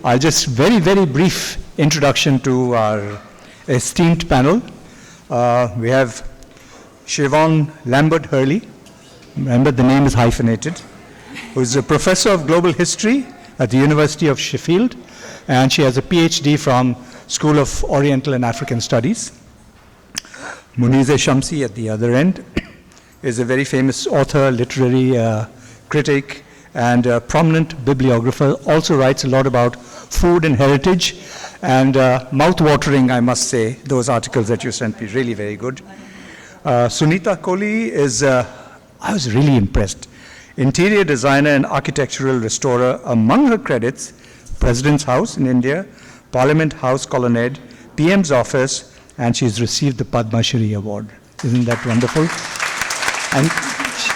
I'll just very, very brief introduction to our esteemed panel. We have Siobhan Lambert-Hurley. Remember, the name is hyphenated, who is a professor of global history at the University of Sheffield, and she has a PhD from School of Oriental and African Studies. Muneeza Shamsie at the other end is a very famous author, literary critic, and a prominent bibliographer. Also writes a lot about food and heritage, and mouth-watering, I must say. Those articles that you sent me, really very good. Sunita Kohli is, I was really impressed, interior designer and architectural restorer. Among her credits, President's House in India, Parliament House Colonnade, PM's office, and she's received the Padma Shri Award. Isn't that wonderful? And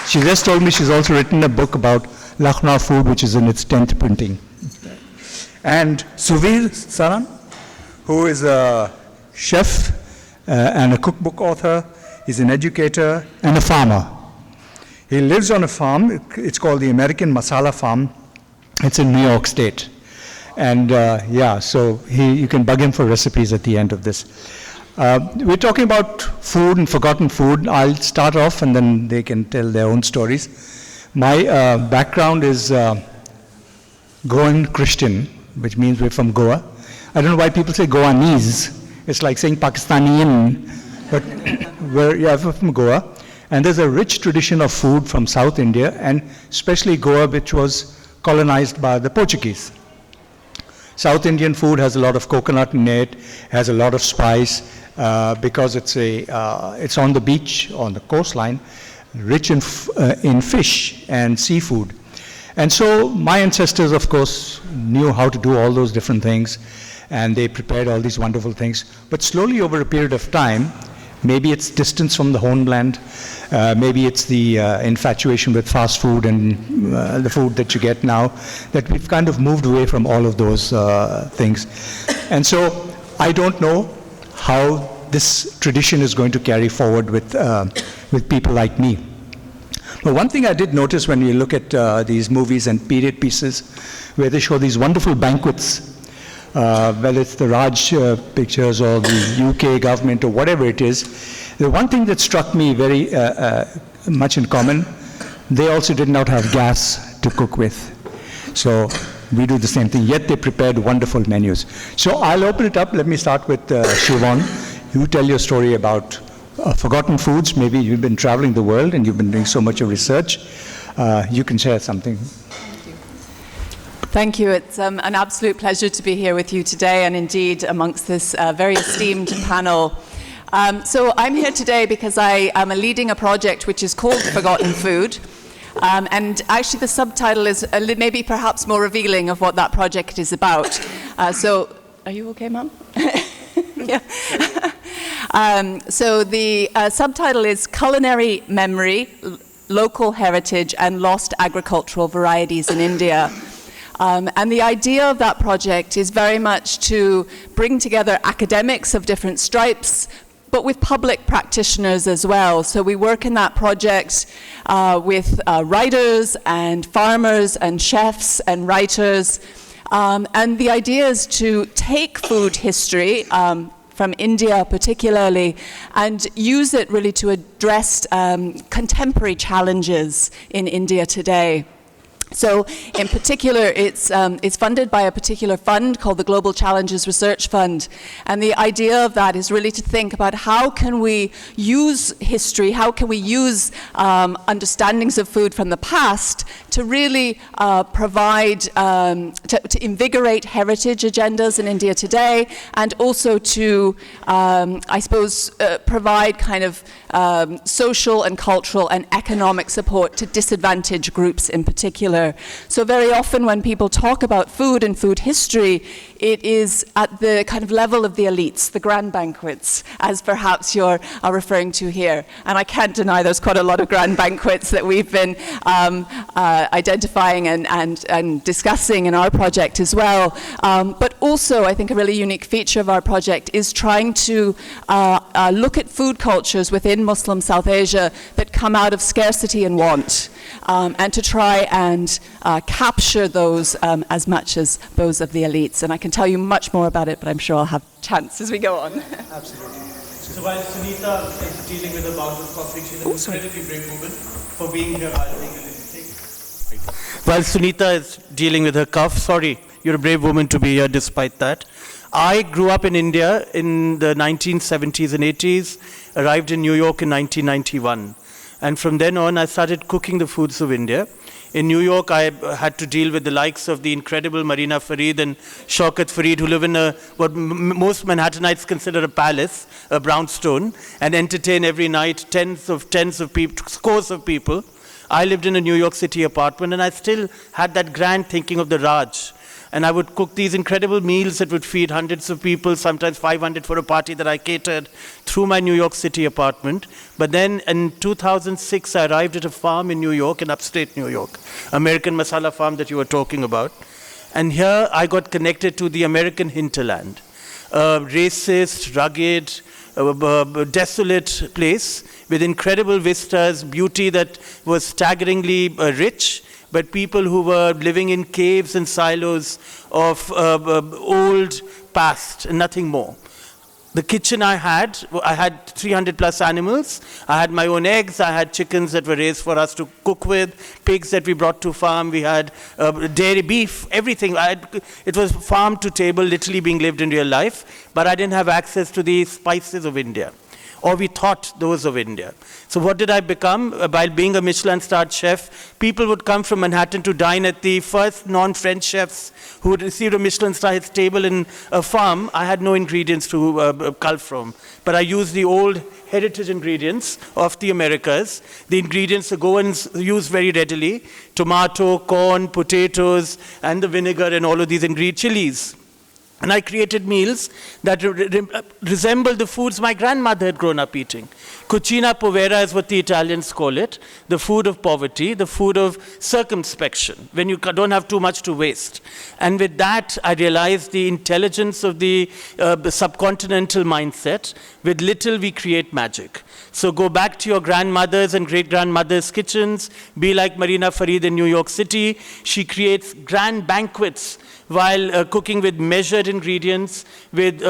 she just told me she's also written a book about Lucknow food, which is in its 10th printing. And Suvir, Saran, who is a chef and a cookbook author. He's an educator and a farmer. He lives on a farm. It's called the American Masala Farm. It's in New York State. And yeah, so you can bug him for recipes at the end of this. We're talking about food and forgotten food. I'll start off and then they can tell their own stories. My background is Goan Christian, which means we're from Goa. I don't know why people say Goanese. It's like saying Pakistanian, but we're from Goa. And there's a rich tradition of food from South India, and especially Goa, which was colonized by the Portuguese. South Indian food has a lot of coconut in it, has a lot of spice, because it's on the beach, on the coastline, rich in fish and seafood. And so my ancestors, of course, knew how to do all those different things, and they prepared all these wonderful things. But slowly over a period of time, maybe it's distance from the homeland, maybe it's the infatuation with fast food and the food that you get now, that we've kind of moved away from all of those things. And so I don't know how this tradition is going to carry forward with people like me. But one thing I did notice when you look at these movies and period pieces, where they show these wonderful banquets, whether it's the Raj pictures or the UK government or whatever it is, the one thing that struck me very much in common, they also did not have gas to cook with. So we do the same thing, yet they prepared wonderful menus. So I'll open it up. Let me start with Siobhan. You tell your story about forgotten foods. Maybe you've been traveling the world and you've been doing so much of research. You can share something. Thank you. It's an absolute pleasure to be here with you today, and indeed amongst this very esteemed panel. So I'm here today because I am leading a project which is called Forgotten Food. And actually the subtitle is maybe perhaps more revealing of what that project is about. So, are you okay, Mum? Yeah. So the subtitle is Culinary Memory, Local Heritage and Lost Agricultural Varieties in India. And the idea of that project is very much to bring together academics of different stripes, but with public practitioners as well. So we work in that project with writers and farmers and chefs and writers. And the idea is to take food history from India particularly and use it really to address contemporary challenges in India today. So in particular, it's funded by a particular fund called the Global Challenges Research Fund. And the idea of that is really to think about how can we use history, how can we use understandings of food from the past to really provide, to invigorate heritage agendas in India today, and also to, I suppose, provide kind of social and cultural and economic support to disadvantaged groups in particular. So very often when people talk about food and food history, it is at the kind of level of the elites, the grand banquets, as perhaps you're referring to here. And I can't deny there's quite a lot of grand banquets that we've been identifying and discussing in our project as well. But also, I think a really unique feature of our project is trying to look at food cultures within Muslim South Asia that come out of scarcity and want, and to try and capture those as much as those of the elites. And I can tell you much more about it, but I'm sure I'll have chance as we go on. Absolutely. So while Sunita is dealing with a bout of coughing, she's an incredibly brave woman for being here while being a little sick. While Sunita is dealing with her cough, sorry, you're a brave woman to be here despite that. I grew up in India in the 1970s and 80s, arrived in New York in 1991. And from then on, I started cooking the foods of India. In New York, I had to deal with the likes of the incredible Marina Farid and Shaukat Farid, who live in what most Manhattanites consider a palace, a brownstone, and entertain every night tens of people, scores of people. I lived in a New York City apartment, and I still had that grand thinking of the Raj. And I would cook these incredible meals that would feed hundreds of people, sometimes 500 for a party that I catered through my New York City apartment. But then in 2006, I arrived at a farm in New York, in upstate New York, American Masala farm that you were talking about. And here I got connected to the American hinterland, a racist, rugged, desolate place with incredible vistas, beauty that was staggeringly rich, but people who were living in caves and silos of old past and nothing more. The kitchen I had 300 plus animals. I had my own eggs. I had chickens that were raised for us to cook with, pigs that we brought to farm. We had dairy, beef, everything. It was farm to table, literally being lived in real life, but I didn't have access to the spices of India. Or we thought those of India. So what did I become? By being a Michelin-starred chef, people would come from Manhattan to dine at the first non-French chefs who had received a Michelin-star at table in a farm. I had no ingredients to cull from, but I used the old heritage ingredients of the Americas, the ingredients the Goans use very readily: tomato, corn, potatoes, and the vinegar and all of these ingredients, chilies. And I created meals that resembled the foods my grandmother had grown up eating. Cucina povera is what the Italians call it, the food of poverty, the food of circumspection, when you don't have too much to waste. And with that, I realized the intelligence of the subcontinental mindset. With little, we create magic. So go back to your grandmother's and great-grandmother's kitchens, be like Marina Farid in New York City. She creates grand banquets while cooking with measured ingredients, with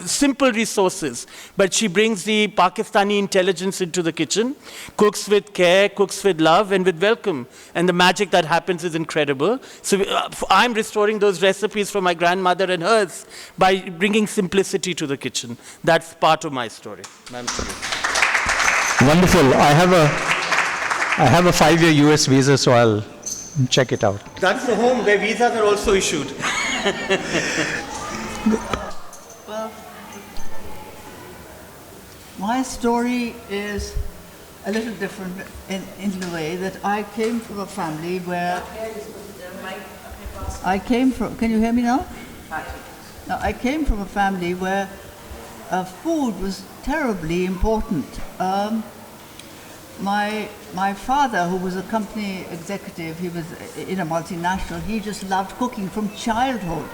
simple resources. But she brings the Pakistani intelligence into the kitchen, cooks with care, cooks with love, and with welcome. And the magic that happens is incredible. So I'm restoring those recipes from my grandmother and hers by bringing simplicity to the kitchen. That's part of my story. Wonderful. I have a 5-year US visa, so I'll check it out. That's the home where visas are also issued. Well, my story is a little different in the way that I came from a family where can you hear me now? Now, I came from a family where food was terribly important. My father, who was a company executive, he was in a multinational, he just loved cooking from childhood.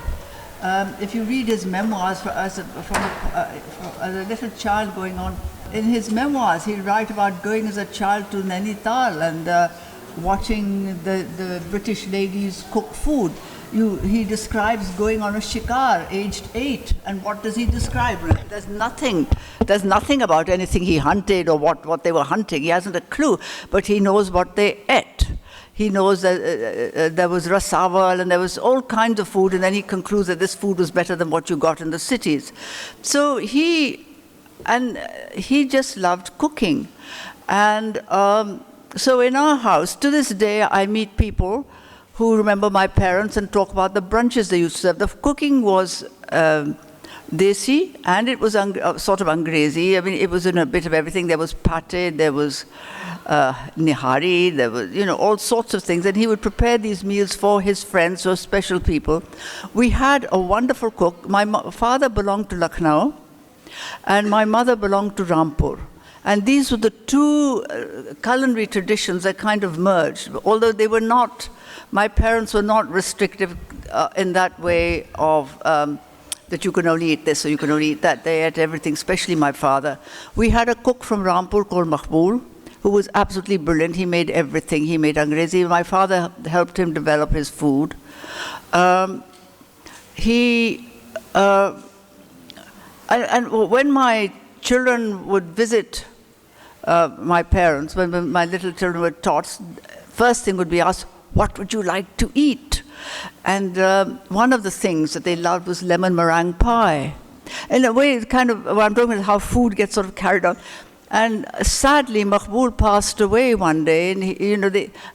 If you read his memoirs as a little child going on, in his memoirs he'll write about going as a child to Nainital and watching the British ladies cook food. He describes going on a shikar, aged 8, and what does he describe? There's nothing about anything he hunted or what they were hunting. He hasn't a clue, but he knows what they ate. He knows that there was rasawal and there was all kinds of food, and then he concludes that this food was better than what you got in the cities. So he just loved cooking. And so in our house, to this day, I meet people who remember my parents and talk about the brunches they used to have. The cooking was desi, and it was sort of Angrezi. I mean, it was in a bit of everything. There was pate, there was nihari, there was, all sorts of things. And he would prepare these meals for his friends or special people. We had a wonderful cook. My father belonged to Lucknow, and my mother belonged to Rampur. And these were the two culinary traditions that kind of merged, although they were not, my parents were not restrictive in that way of that you can only eat this or you can only eat that. They ate everything, especially my father. We had a cook from Rampur called Maqbool, who was absolutely brilliant. He made everything. He made Angrezi. My father helped him develop his food. And when my children would visit my parents, when my little children were taught, first thing would be asked, what would you like to eat? And one of the things that they loved was lemon meringue pie. In a way, it's kind of, what I'm talking about how food gets sort of carried on. And sadly, Maqbool passed away one day, and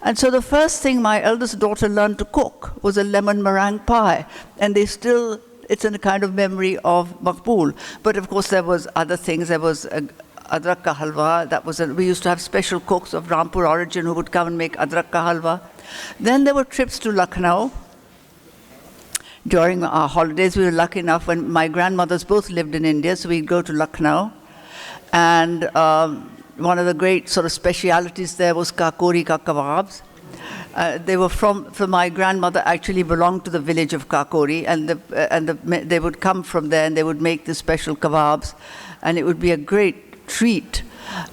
and so the first thing my eldest daughter learned to cook was a lemon meringue pie, and they still, it's in a kind of memory of Maqbool. But of course, there was other things. There was adrak ka halwa. That was we used to have special cooks of Rampur origin who would come and make adrak ka halwa. Then there were trips to Lucknow. During our holidays, we were lucky enough when my grandmothers both lived in India, so we'd go to Lucknow. And one of the great sort of specialities there was kakori ka kebabs. They were from my grandmother actually belonged to the village of Kakori, and they would come from there and they would make the special kebabs, and it would be a great treat.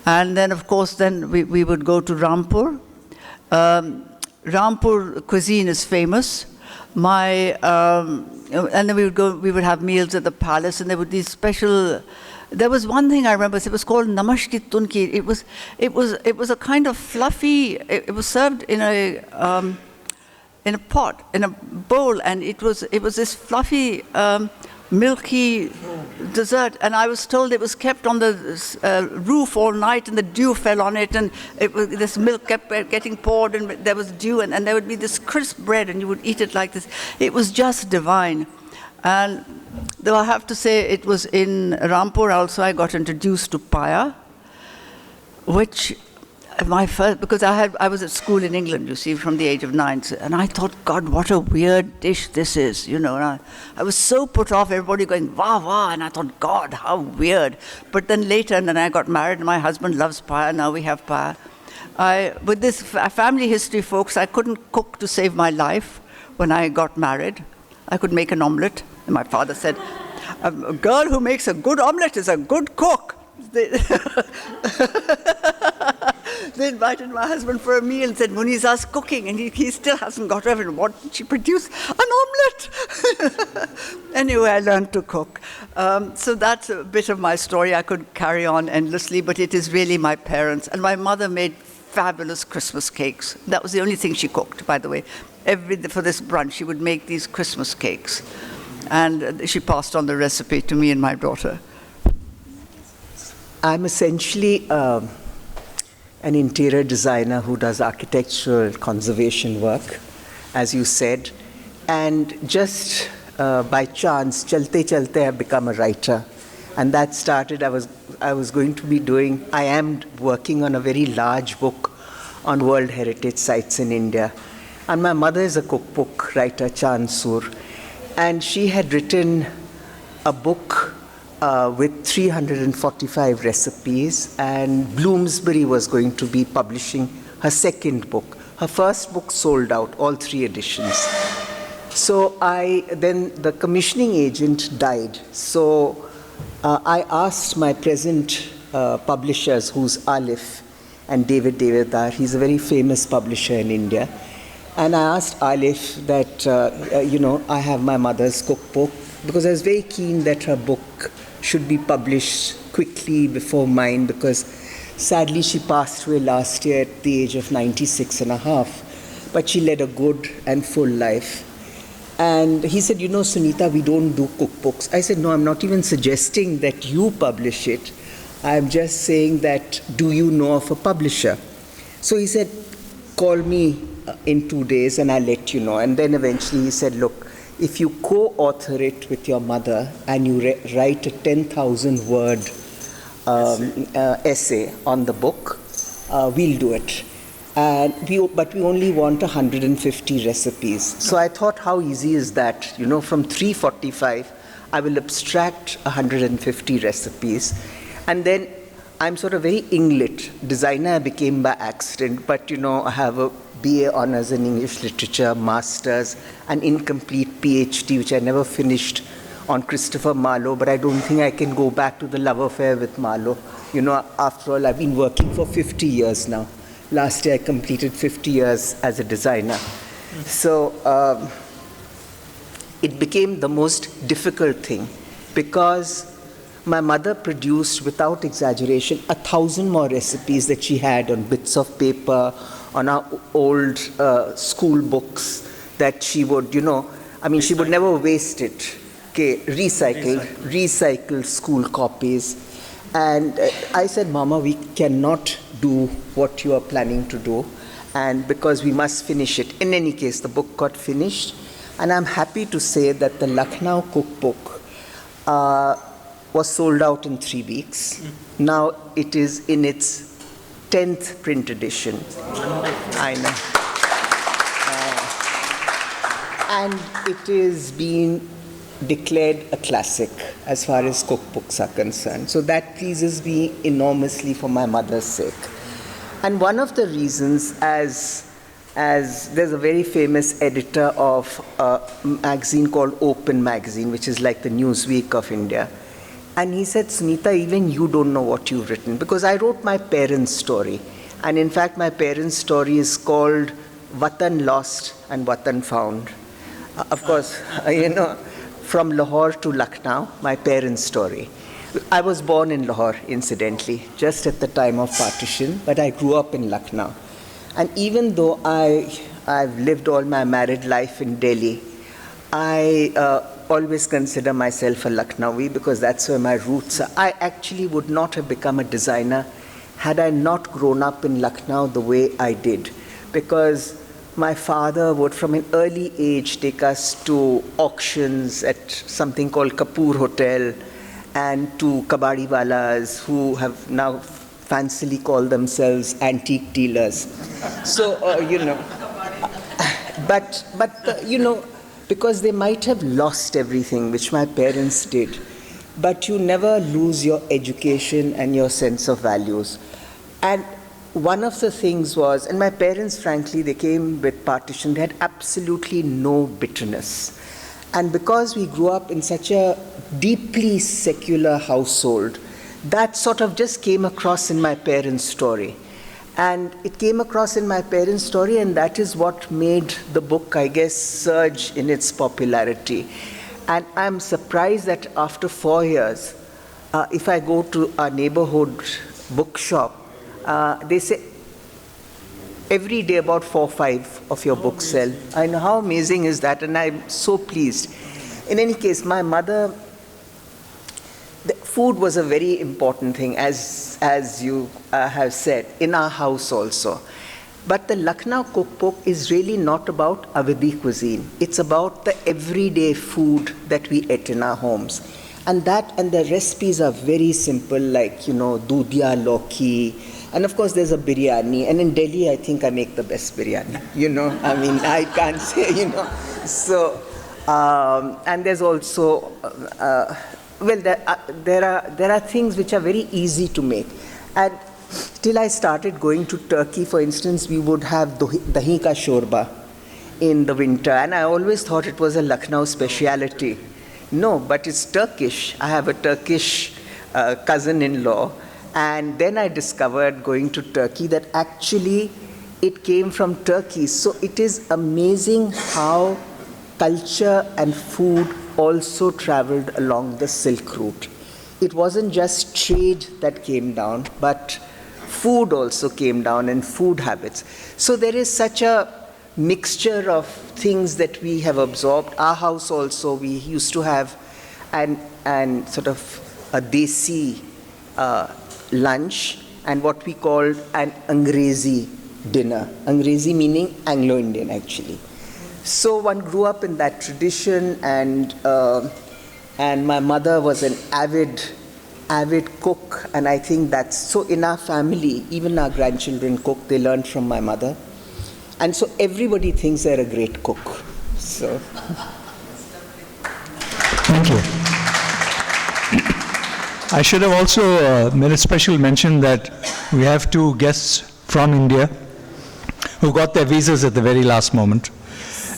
And then, of course, then we would go to Rampur. Rampur cuisine is famous. And then we would have meals at the palace, and there would be special. There was one thing I remember. It was called namashki tunki. It was a kind of fluffy. It was served in a pot, in a bowl, and it was this fluffy, milky dessert. And I was told it was kept on the roof all night, and the dew fell on it, and this milk kept getting poured, and there was dew, and there would be this crisp bread, and you would eat it like this. It was just divine. And though I have to say it was in Rampur also I got introduced to paya, which because I was at school in England, you see, from the age of 9, and I thought, God, what a weird dish this is, and I was so put off, everybody going, wah, wah, and I thought, God, how weird. But then later, and then I got married, and my husband loves paya, now we have paya. With this family history, folks, I couldn't cook to save my life when I got married. I could make an omelette. And my father said, a girl who makes a good omelette is a good cook. They invited my husband for a meal and said, Muneeza's cooking, and he still hasn't got over it. What did she produce? An omelette! Anyway, I learned to cook. So that's a bit of my story. I could carry on endlessly, but it is really my parents. And my mother made fabulous Christmas cakes. That was the only thing she cooked, by the way. For this brunch, she would make these Christmas cakes. And she passed on the recipe to me and my daughter. I'm essentially an interior designer who does architectural conservation work, as you said. And just by chance, chalte I've become a writer. And that started, I am working on a very large book on World Heritage Sites in India. And my mother is a cookbook writer, Chansur. And she had written a book with 345 recipes, and Bloomsbury was going to be publishing her second book. Her first book sold out, all 3 editions. So then the commissioning agent died. So I asked my present publishers, who's LLF and David Devedar, he's a very famous publisher in India, and I asked LLF that, I have my mother's cookbook, because I was very keen that her book should be published quickly before mine, because sadly she passed away last year at the age of 96 and a half, but she led a good and full life. And he said, Sunita, we don't do cookbooks. I said, no, I'm not even suggesting that you publish it. I'm just saying that, do you know of a publisher? So he said, call me in 2 days and I'll let you know. And then eventually he said, look, if you co-author it with your mother and you write a 10,000 word essay on the book, we'll do it. But we only want 150 recipes. So I thought, how easy is that? From 345, I will abstract 150 recipes. And then I'm sort of very Inglit. Designer I became by accident, but I have a BA Honours in English Literature, Masters, an incomplete PhD, which I never finished, on Christopher Marlowe, but I don't think I can go back to the love affair with Marlowe. After all, I've been working for 50 years now. Last year I completed 50 years as a designer. So it became the most difficult thing because my mother produced, without exaggeration, 1,000 more recipes that she had on bits of paper, on our old school books that she would, she would never waste it. Okay, recycle school copies. And I said, Mama, we cannot do what you are planning to do, and because we must finish it. In any case, the book got finished, and I'm happy to say that the Lucknow cookbook was sold out in 3 weeks. Now it is in its 10th print edition. I know. And it is being declared a classic as far as cookbooks are concerned. So that pleases me enormously for my mother's sake. And one of the reasons, as there's a very famous editor of a magazine called Open Magazine, which is like the Newsweek of India, and he said, Sunita, even you don't know what you've written, because I wrote my parents' story. And in fact, my parents' story is called Watan Lost and Watan Found. Of course, from Lahore to Lucknow, my parents' story. I was born in Lahore, incidentally, just at the time of partition, but I grew up in Lucknow. And even though I've lived all my married life in Delhi, I always consider myself a Lucknowi because that's where my roots are. I actually would not have become a designer had I not grown up in Lucknow the way I did, because my father would, from an early age, take us to auctions at something called Kapoor Hotel and to kabadiwalas who have now fancily called themselves antique dealers. So, because they might have lost everything, which my parents did, but you never lose your education and your sense of values. And one of the things was, and my parents, frankly, they came with partition, they had absolutely no bitterness. And because we grew up in such a deeply secular household, that sort of just came across in my parents' story. And it came across in my parents' story, and that is what made the book, I guess, surge in its popularity. And I'm surprised that after 4 years, if I go to our neighborhood bookshop, they say every day about 4 or 5 of your books sell. I know, how amazing is that, and I'm so pleased. In any case, my mother, the food was a very important thing, as you have said, in our house also. But the Lucknow cookbook is really not about Awadhi cuisine. It's about the everyday food that we ate in our homes. And the recipes are very simple, like, dudhya, loki, and of course there's a biryani. And in Delhi, I think I make the best biryani. I can't say, So, and there's also, there are things which are very easy to make. And till I started going to Turkey, for instance, we would have dahi ka shorba in the winter. And I always thought it was a Lucknow speciality. No, but it's Turkish. I have a Turkish cousin-in-law. And then I discovered, going to Turkey, that actually it came from Turkey. So it is amazing how culture and food also traveled along the Silk Route. It wasn't just trade that came down, but food also came down, and food habits. So there is such a mixture of things that we have absorbed. Our house also, we used to have an sort of a desi lunch and what we called an Angrezi dinner. Angrezi meaning Anglo-Indian, actually. So one grew up in that tradition, and my mother was an avid cook, and I think that's so in our family. Even our grandchildren cook; they learned from my mother, and so everybody thinks they're a great cook. So, thank you. I should have also made a special mention that we have 2 guests from India who got their visas at the very last moment.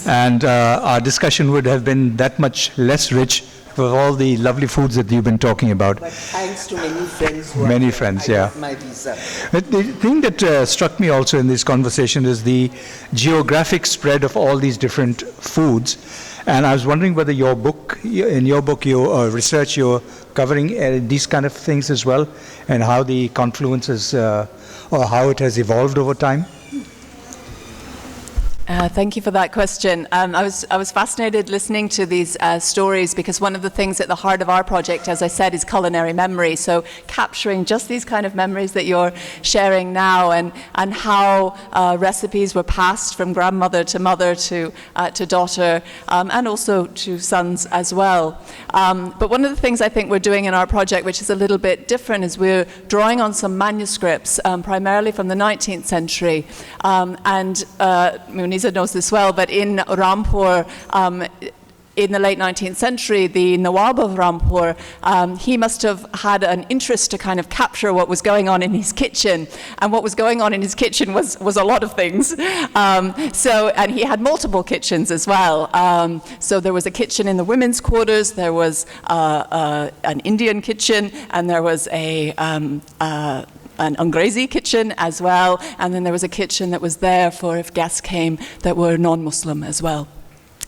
And our discussion would have been that much less rich with all the lovely foods that you've been talking about. But thanks to many friends who Many are friends, I yeah. got my visa. But the thing that struck me also in this conversation is the geographic spread of all these different foods. And I was wondering whether in your book, your research, you're covering these kind of things as well, and how the confluences, or how it has evolved over time. Thank you for that question. I was fascinated listening to these stories, because one of the things at the heart of our project, as I said, is culinary memory. So capturing just these kind of memories that you're sharing now, and how recipes were passed from grandmother to mother to daughter, and also to sons as well. But one of the things I think we're doing in our project, which is a little bit different, is we're drawing on some manuscripts, primarily from the 19th century. Muneeza knows this well, but in Rampur, in the late 19th century, the Nawab of Rampur, he must have had an interest to kind of capture what was going on in his kitchen. And what was going on in his kitchen was a lot of things. And he had multiple kitchens as well. So there was a kitchen in the women's quarters, there was an Indian kitchen, and there was an Angrezi kitchen as well, and then there was a kitchen that was there for if guests came that were non-Muslim as well.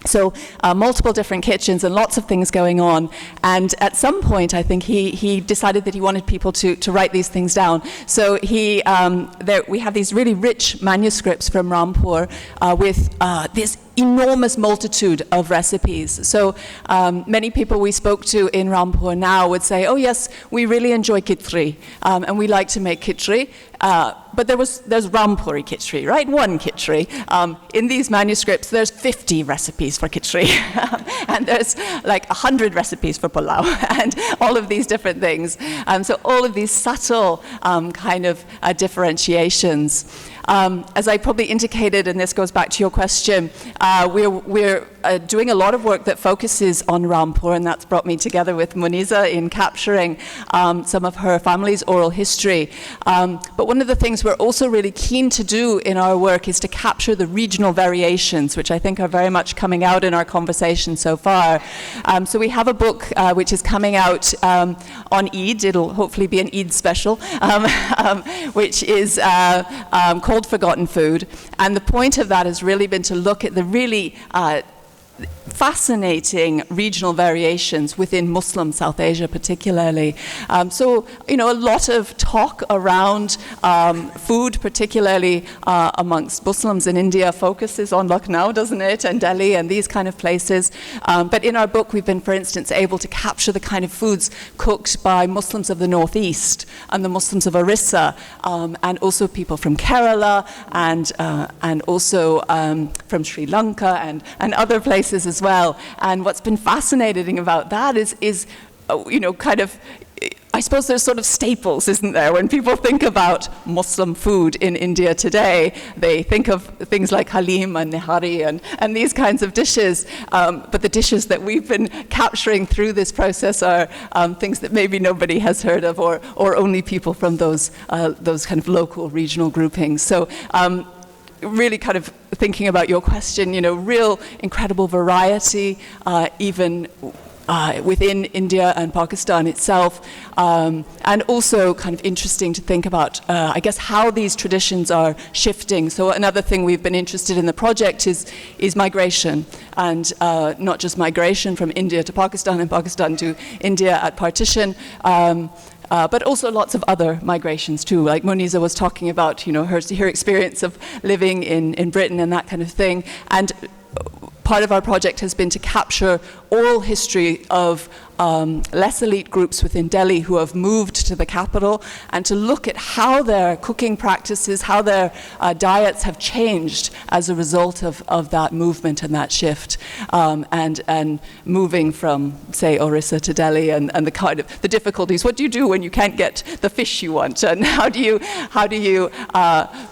So multiple different kitchens and lots of things going on. And at some point, I think he decided that he wanted people to write these things down. So we have these really rich manuscripts from Rampur with this enormous multitude of recipes. So many people we spoke to in Rampur now would say, oh yes, we really enjoy khichdi, and we like to make khichdi. But there's Rampuri khichdi, right? One khichdi. In these manuscripts, there's 50 recipes for khichdi, and there's like 100 recipes for pulao, and all of these different things. So all of these subtle kind of differentiations. As I probably indicated, and this goes back to your question, we're doing a lot of work that focuses on Rampur, and that's brought me together with Muneeza in capturing some of her family's oral history. But one of the things we're also really keen to do in our work is to capture the regional variations, which I think are very much coming out in our conversation so far. So we have a book which is coming out on Eid. It'll hopefully be an Eid special, which is called Forgotten Food. And the point of that has really been to look at the really fascinating regional variations within Muslim South Asia particularly. So, a lot of talk around food, particularly amongst Muslims in India, focuses on Lucknow, doesn't it, and Delhi and these kind of places. But in our book, we've been, for instance, able to capture the kind of foods cooked by Muslims of the Northeast and the Muslims of Orissa, and also people from Kerala and also from Sri Lanka and other places as well. And what's been fascinating about that is kind of, I suppose there's sort of staples, isn't there? When people think about Muslim food in India today, they think of things like halim and nihari and these kinds of dishes. But the dishes that we've been capturing through this process are things that maybe nobody has heard of, or only people from those kind of local regional groupings. So really kind of thinking about your question, real incredible variety, even within India and Pakistan itself, and also kind of interesting to think about, I guess, how these traditions are shifting. So another thing we've been interested in the project is migration, and not just migration from India to Pakistan and Pakistan to India at partition, but also lots of other migrations too. Like Muneeza was talking about, her experience of living in Britain and that kind of thing. And part of our project has been to capture oral history of less elite groups within Delhi who have moved to the capital, and to look at how their cooking practices, how their diets have changed as a result of that movement and that shift, and moving from, say, Orissa to Delhi, and the kind of the difficulties. What do you do when you can't get the fish you want? And how do you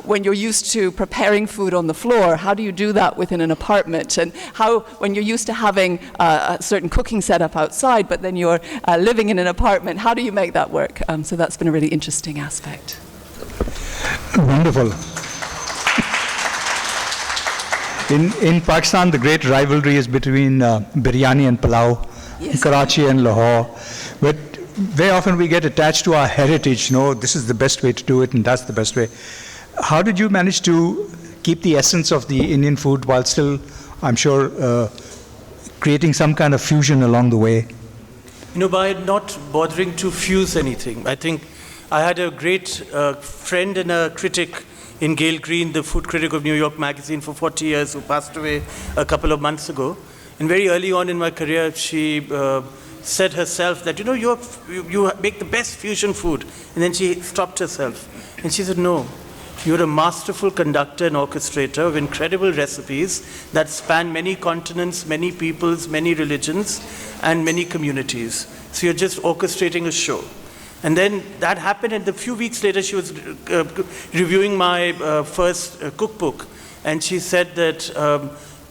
when you're used to preparing food on the floor, how do you do that within an apartment? And how, when you're used to having a certain cooking setup outside, but then you're living in an apartment. How do you make that work? So that's been a really interesting aspect. Wonderful. In Pakistan, the great rivalry is between biryani and pulao, Yes. Karachi and Lahore. But very often we get attached to our heritage, this is the best way to do it and that's the best way. How did you manage to keep the essence of the Indian food while still, I'm sure, creating some kind of fusion along the way? By not bothering to fuse anything. I think I had a great friend and a critic in Gail Green, the food critic of New York Magazine for 40 years, who passed away a couple of months ago. And very early on in my career, she said herself that, you make the best fusion food. And then she stopped herself. And she said, no, you're a masterful conductor and orchestrator of incredible recipes that span many continents, many peoples, many religions, and many communities. So you're just orchestrating a show. And then that happened, and a few weeks later, she was reviewing my first cookbook, and she said that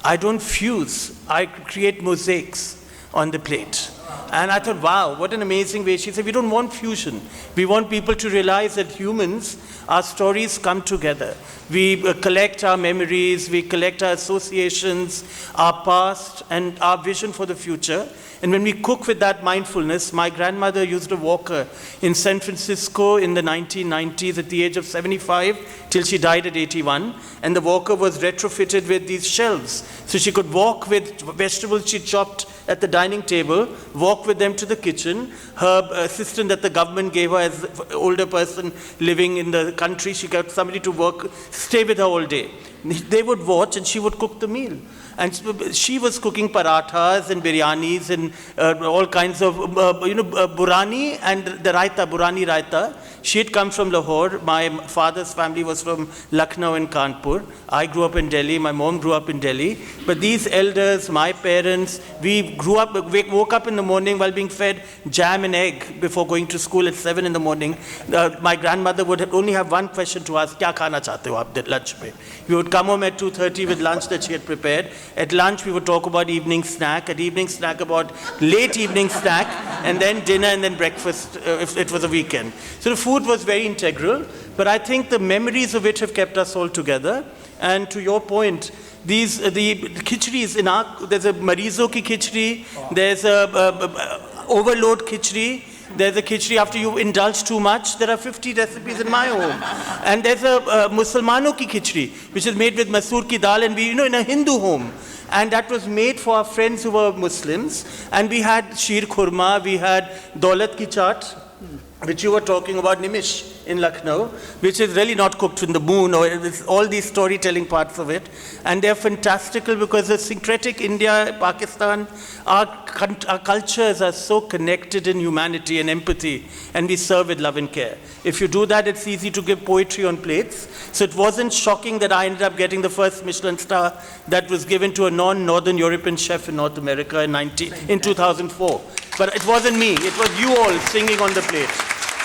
I don't fuse, I create mosaics on the plate. And I thought, wow, what an amazing way. She said, we don't want fusion. We want people to realize that humans, our stories come together. We collect our memories, we collect our associations, our past, and our vision for the future. And when we cook with that mindfulness, my grandmother used a walker in San Francisco in the 1990s at the age of 75 till she died at 81. And the walker was retrofitted with these shelves. So she could walk with vegetables she chopped at the dining table, walk with them to the kitchen. Her assistant that the government gave her as an older person living in the country, she got somebody to work, stay with her all day. They would watch and she would cook the meal. And she was cooking parathas and biryanis and all kinds of, burani and the raita, burani raita. She had come from Lahore. My father's family was from Lucknow and Kanpur. I grew up in Delhi. My mom grew up in Delhi. But these elders, my parents, we woke up in the morning while being fed jam and egg before going to school at 7 in the morning. My grandmother would only have one question to ask, "Kya khana chahte ho aap lunch mein?" We would come home at 2:30 with lunch that she had prepared. At lunch, we would talk about evening snack. At evening snack, about late evening snack. And then dinner and then breakfast if it was a weekend. So the food was very integral. But I think the memories of it have kept us all together. And to your point, the khichdi's there's a marizo ki khichdi, there's a overload khichdi, there's a khichdi after you indulge too much. There are 50 recipes in my home. And there's a Musalmano ki khichdi, which is made with masoor ki dal, and we, in a Hindu home. And that was made for our friends who were Muslims. And we had sheer khurma, we had daulat ki chaat, which you were talking about, Nimish, in Lucknow, which is really not cooked in the moon, or all these storytelling parts of it. And they're fantastical because the syncretic India, Pakistan, our cultures are so connected in humanity and empathy, and we serve with love and care. If you do that, it's easy to give poetry on plates. So it wasn't shocking that I ended up getting the first Michelin star that was given to a non-Northern European chef in North America in 2004. But it wasn't me, it was you all singing on the plate.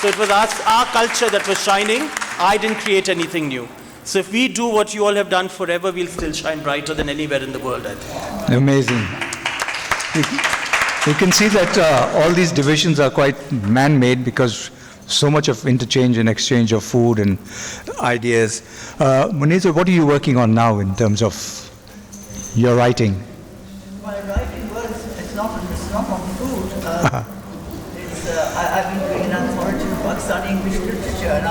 So it was our culture that was shining. I didn't create anything new. So if we do what you all have done forever, we'll still shine brighter than anywhere in the world, I think. Amazing. You can see that all these divisions are quite man-made because so much of interchange and exchange of food and ideas. Muneeza, what are you working on now in terms of your writing? My writing it's not on food. I've been doing an anthology of Pakistani English literature, and I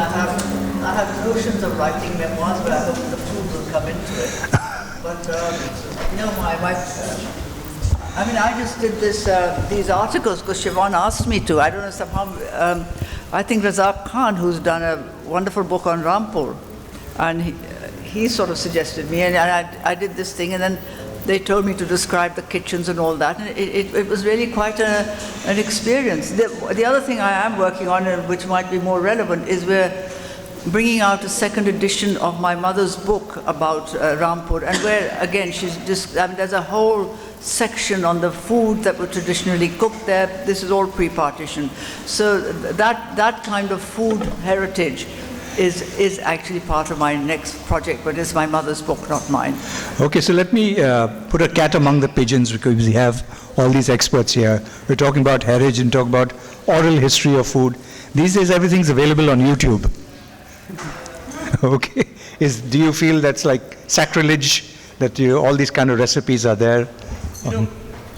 have notions of writing memoirs, but I hope the food will come into it. But I just did these articles because Siobhan asked me to. I don't know somehow. I think Razak Khan, who's done a wonderful book on Rampur, and he sort of suggested me, and I did this thing, and then they told me to describe the kitchens and all that, and it was really quite an experience. The other thing I am working on, which might be more relevant, is we're bringing out a second edition of my mother's book about Rampur, and where, again, there's a whole section on the food that were traditionally cooked there. This is all pre-partition. So that kind of food heritage is actually part of my next project, but it's my mother's book, not mine. Okay, so let me put a cat among the pigeons because we have all these experts here. We're talking about heritage and talk about oral history of food. These days, everything's available on YouTube. Okay, do you feel that's like sacrilege that all these kind of recipes are there?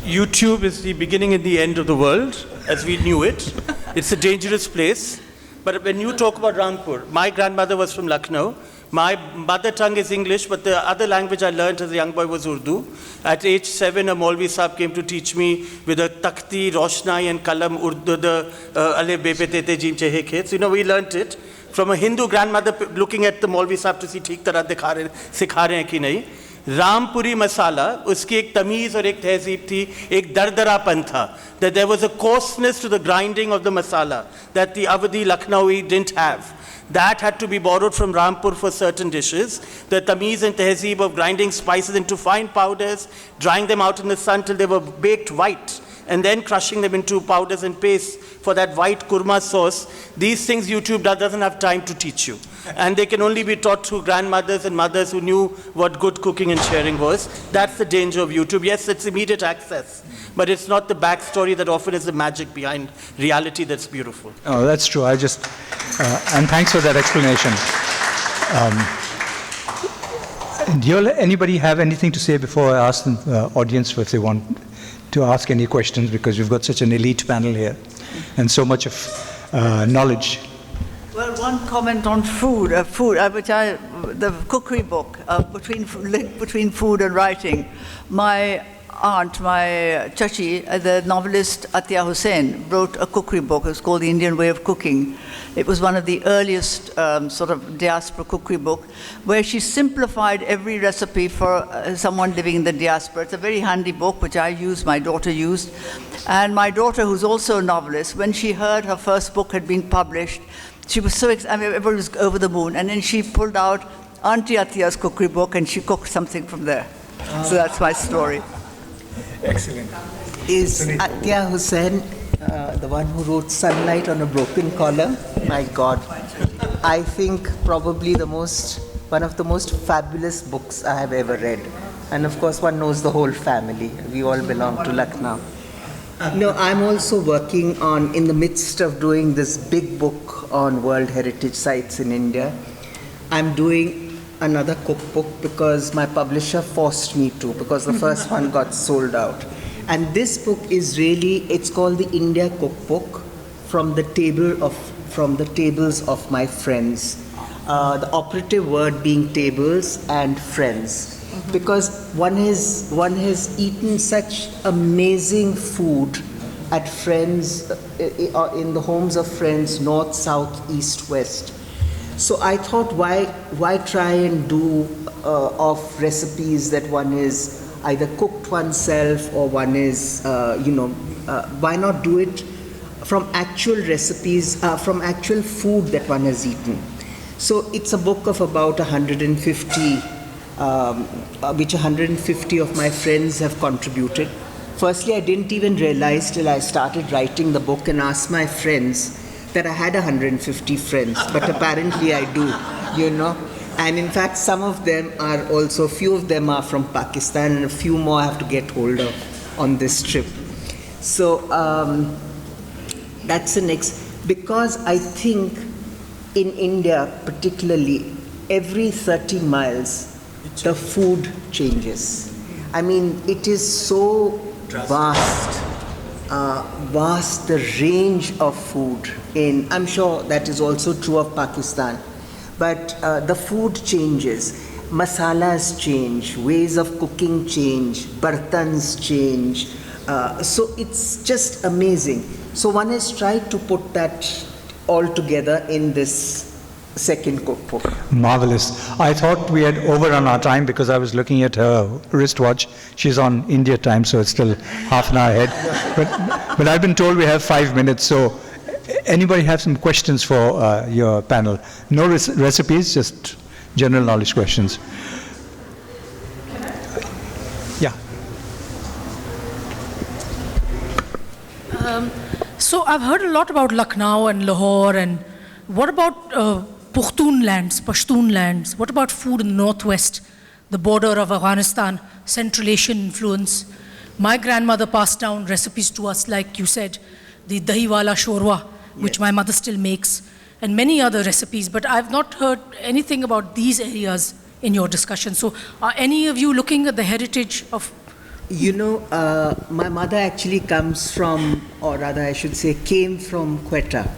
YouTube is the beginning and the end of the world, as we knew it. It's a dangerous place. But when you talk about Rampur, my grandmother was from Lucknow. My mother tongue is English, but the other language I learned as a young boy was Urdu. At age 7, a Maulvi Sahib came to teach me with a takhti, roshnai and kalam, Urdu, the ale bepe tete jin chehe khet. So, we learned it from a Hindu grandmother looking at the Maulvi Sahib to see ठीक तरह सिखा रहे हैं कि नहीं. रामपुरी मसाला, उसकी एक तमीज़ और एक तहजीब थी, एक दरदरापन था. That there was a coarseness to the grinding of the masala that the Awadhi Lucknowi didn't have. That had to be borrowed from Rampur for certain dishes. The tamiz and tehzeeb of grinding spices into fine powders, drying them out in the sun till they were baked white, and then crushing them into powders and pastes for that white kurma sauce. These things YouTube doesn't have time to teach you. And they can only be taught through grandmothers and mothers who knew what good cooking and sharing was. That's the danger of YouTube. Yes, it's immediate access, but it's not the backstory that often is the magic behind reality that's beautiful. Oh, that's true. And thanks for that explanation. Anybody have anything to say before I ask the audience if they want to ask any questions, because we've got such an elite panel here and so much of knowledge. Well, one comment on food, the cookery book, link between food and writing. My aunt, my chachi, the novelist Atiya Hussain, wrote a cookery book. It was called The Indian Way of Cooking. It was one of the earliest sort of diaspora cookery book, where she simplified every recipe for someone living in the diaspora. It's a very handy book, which I used, my daughter used. And my daughter, who's also a novelist, when she heard her first book had been published, she was so excited. I mean, everybody was over the moon. And then she pulled out Auntie Atiya's cookery book, and she cooked something from there. So that's my story. Excellent. Is Atiya Hussain the one who wrote Sunlight on a Broken Collar? My God. I think probably one of the most fabulous books I have ever read. And of course, one knows the whole family. We all belong to Lucknow. No, I'm also working in the midst of doing this big book on World Heritage Sites in India. I'm doing another cookbook because my publisher forced me to, because the first one got sold out. And this book is it's called the India Cookbook from the tables of my friends. The operative word being tables and friends. Because one has eaten such amazing food at friends, in the homes of friends, north, south, east, west. So I thought, why try and do of recipes that one is either cooked oneself or one is, why not do it from actual recipes, from actual food that one has eaten. So it's a book of about 150, which 150 of my friends have contributed. Firstly, I didn't even realize till I started writing the book and asked my friends that I had 150 friends, but apparently I do, And in fact, some of them are also, few of them are from Pakistan, and a few more I have to get hold of on this trip. So that's the next, because I think in India particularly, every 30 miles, the food changes. I mean, it is so vast, the range of food I'm sure that is also true of Pakistan, but the food changes. Masalas change, ways of cooking change, bartans change. So it's just amazing. So one has tried to put that all together in this second cookbook. Marvelous. I thought we had overrun our time because I was looking at her wristwatch. She's on India time, so it's still half an hour ahead. But I've been told we have 5 minutes, so anybody have some questions for your panel? No recipes, just general knowledge questions. Yeah. So I've heard a lot about Lucknow and Lahore, and what about Pushtun lands? What about food in the northwest, the border of Afghanistan, Central Asian influence? My grandmother passed down recipes to us, like you said, the dahi wala shorwa, which my mother still makes, and many other recipes, but I've not heard anything about these areas in your discussion. So are any of you looking at the heritage of? You know, my mother actually comes from, or rather I should say, came from Quetta.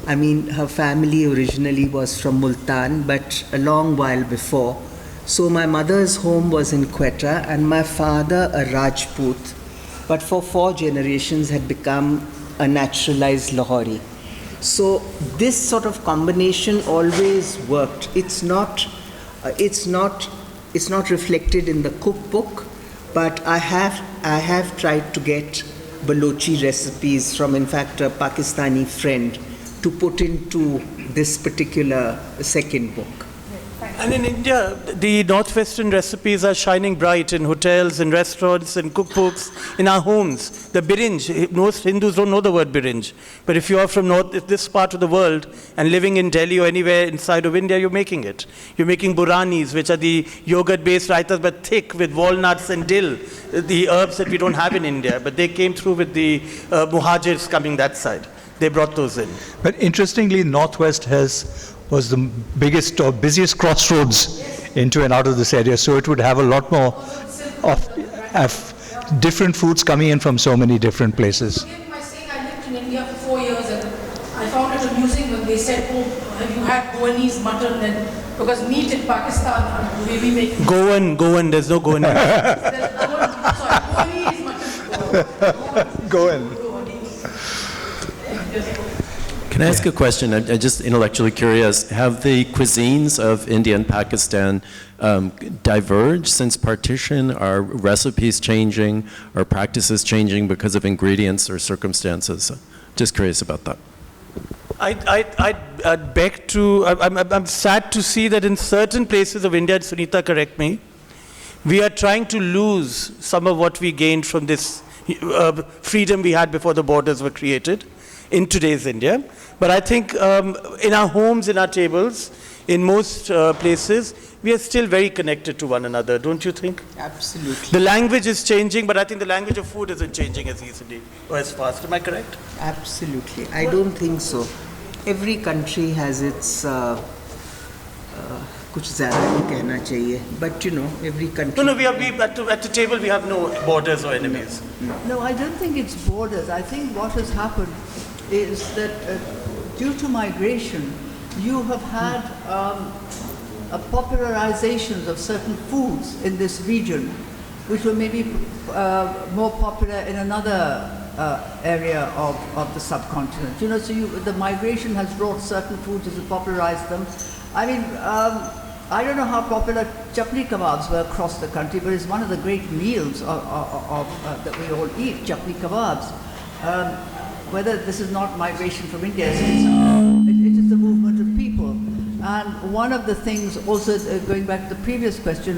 I mean, her family originally was from Multan, but a long while before. So my mother's home was in Quetta, and my father a Rajput, but for 4 generations had become a naturalized Lahori. So this sort of combination always worked. It's not reflected in the cookbook, but I have tried to get Balochi recipes from, in fact, a Pakistani friend to put into this particular second book. And in India, the Northwestern recipes are shining bright in hotels, in restaurants, in cookbooks, in our homes. The birinj, most Hindus don't know the word birinj. But if you are from this part of the world and living in Delhi or anywhere inside of India, you're making it. You're making buranis, which are the yogurt-based raitas, but thick with walnuts and dill, the herbs that we don't have in India. But they came through with the muhajirs coming that side. They brought those in. But interestingly, Northwest was the biggest or busiest crossroads into and out of this area, so it would have a lot more of different foods coming in from so many different places. I saying I lived in India for 4 years, and I found it amusing when they said, "Oh, have you had Goanese mutton?" And because meat in Pakistan, the way we make Goan, there's no Goan. Goanese mutton. Goan. Can I ask a question? I'm just intellectually curious. Have the cuisines of India and Pakistan diverged since partition? Are recipes changing? Are practices changing because of ingredients or circumstances? Just curious about that. I'd beg to, I'm sad to see that in certain places of India, Sunita, correct me, we are trying to lose some of what we gained from this freedom we had before the borders were created in today's India. But I think in our homes, in our tables, in most places, we are still very connected to one another, don't you think? Absolutely. The language is changing, but I think the language of food isn't changing as easily or as fast. Am I correct? Absolutely. I don't think so. Every country has its कुछ ज़्यादा नहीं कहना चाहिए, but you know, every country. No, we at the table we have no borders or enemies. No, I don't think it's borders. I think what has happened is that due to migration, you have had a popularization of certain foods in this region, which were maybe more popular in another area of the subcontinent. You know, so the migration has brought certain foods as it popularized them. I mean, I don't know how popular chapli kebabs were across the country, but it's one of the great meals that we all eat, chapli kebabs. Whether this is not migration from India, it is the movement of people. And one of the things also, going back to the previous question,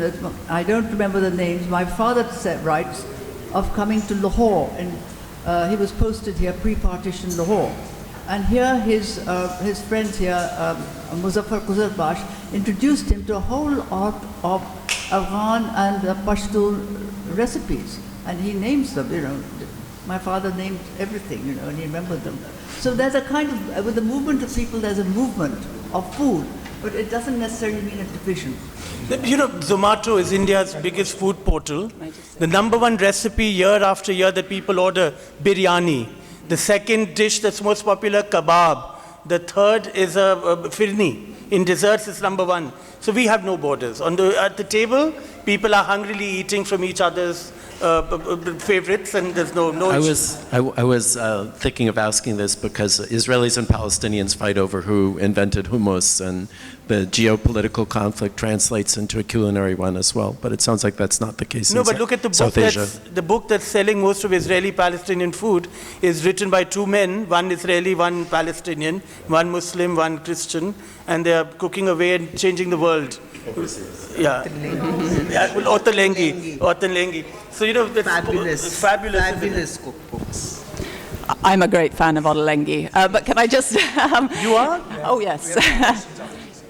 I don't remember the names, my father writes of coming to Lahore, and he was posted here pre-partition Lahore. And here his friends here, Muzaffar Quzarbash, introduced him to a whole art of Afghan and Pashtun recipes. And he names them, you know. My father named everything, you know, and he remembered them. So there's a kind of, with the movement of people, there's a movement of food, but it doesn't necessarily mean a division. You know, Zomato is India's biggest food portal. The #1 recipe year after year that people order, biryani. The second dish that's most popular, kebab. The third is a firni. In desserts, it's #1. So we have no borders. At the table, people are hungrily eating from each other's favorites, and there's no. I was thinking of asking this because Israelis and Palestinians fight over who invented hummus, and the geopolitical conflict translates into a culinary one as well. But it sounds like that's not the case. No, but look at the book. The book that's selling most of Israeli-Palestinian food is written by 2 men, one Israeli, one Palestinian, one Muslim, one Christian, and they are cooking away and changing the world. Yeah. Ottolenghi. So, you know, fabulous cookbooks. I'm a great fan of Ottolenghi, but can I just... You are? Oh, yes.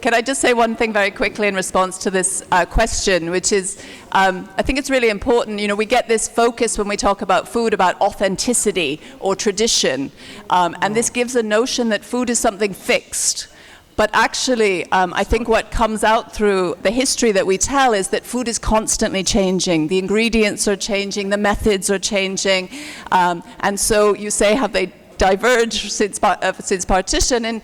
Can I just say one thing very quickly in response to this question, which is, I think it's really important, we get this focus when we talk about food, about authenticity or tradition, and this gives a notion that food is something fixed. But actually, I think what comes out through the history that we tell is that food is constantly changing. The ingredients are changing, the methods are changing, and so you say, have they diverged since partition? And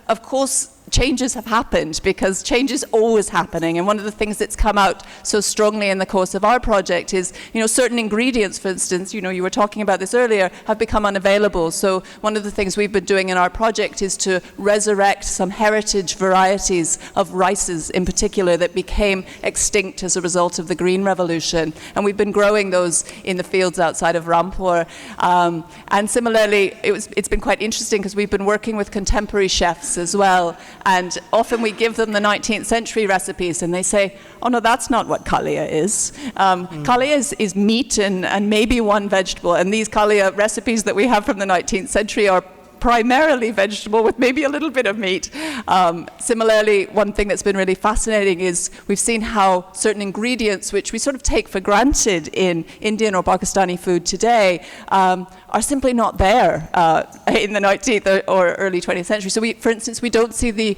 of course, changes have happened, because change is always happening. And one of the things that's come out so strongly in the course of our project is, certain ingredients, for instance, you were talking about this earlier, have become unavailable. So one of the things we've been doing in our project is to resurrect some heritage varieties of rices in particular that became extinct as a result of the Green Revolution. And we've been growing those in the fields outside of Rampur. And similarly, it's been quite interesting because we've been working with contemporary chefs as well. And often we give them the 19th century recipes and they say, oh no, that's not what kalia is. Kalia is meat and maybe one vegetable. And these kalia recipes that we have from the 19th century are primarily vegetable with maybe a little bit of meat. Similarly, one thing that's been really fascinating is we've seen how certain ingredients, which we sort of take for granted in Indian or Pakistani food today, are simply not there in the 19th or early 20th century. So for instance, we don't see the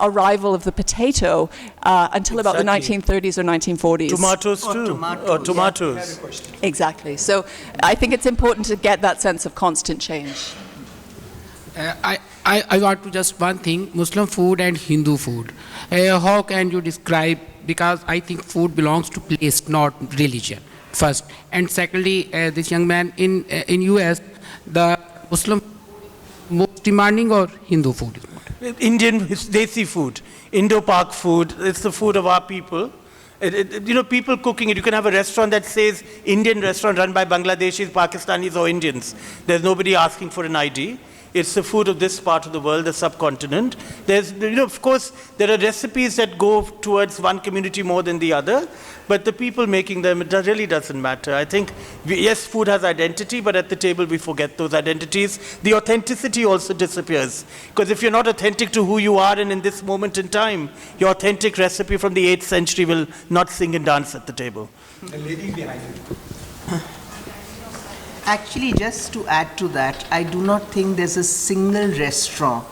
arrival of the potato until about the 1930s or 1940s. Tomatoes too. Tomatoes. Yeah. Exactly. So I think it's important to get that sense of constant change. I want to just one thing, Muslim food and Hindu food. How can you describe, because I think food belongs to place, not religion, first. And secondly, this young man in US, the Muslim most demanding or Hindu food? Indian, Desi food, Indo-Pak food, it's the food of our people. People cooking it. You can have a restaurant that says Indian restaurant run by Bangladeshis, Pakistanis or Indians. There's nobody asking for an ID. It's the food of this part of the world, the subcontinent. There's, of course, there are recipes that go towards one community more than the other, but the people making them, it really doesn't matter. I think, yes, food has identity, but at the table we forget those identities. The authenticity also disappears. Because if you're not authentic to who you are and in this moment in time, your authentic recipe from the 8th century will not sing and dance at the table. The lady behind you. Actually, just to add to that, I do not think there's a single restaurant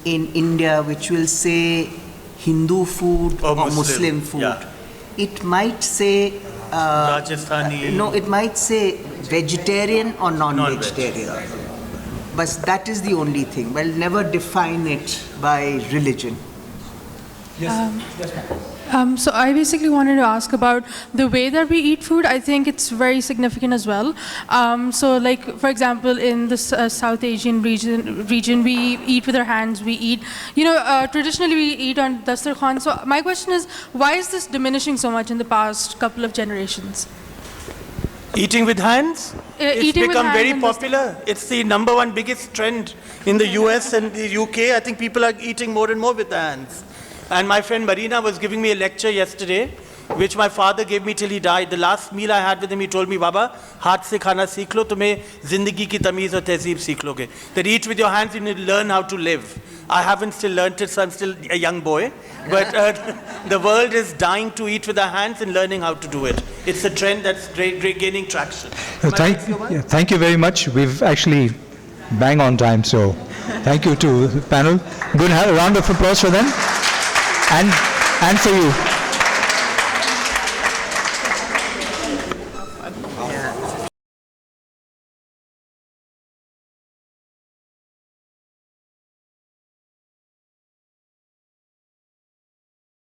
in India which will say Hindu food or Muslim food. Yeah. It might say Rajasthani. No, it might say vegetarian or non-vegetarian. But that is the only thing. We'll never define it by religion. So I basically wanted to ask about the way that we eat food. I think it's very significant as well. So like, for example, in the South Asian region, we eat with our hands, we eat, traditionally we eat on dastarkhan. So my question is, why is this diminishing so much in the past couple of generations? Eating with hands? It's become very popular. It's the #1 biggest trend in the US and the UK. I think people are eating more and more with their hands. And my friend Marina was giving me a lecture yesterday, which my father gave me till he died. The last meal I had with him, he told me, Baba, haath se khana seekh lo, tumhe zindagi ki tameez aur tehzeeb seekh loge. That eat with your hands, you need to learn how to live. I haven't still learned it, so I'm still a young boy. But the world is dying to eat with their hands and learning how to do it. It's a trend that's gaining traction. Thank you very much. We've actually bang on time, so thank you to the panel. Good round of applause for them. And for you.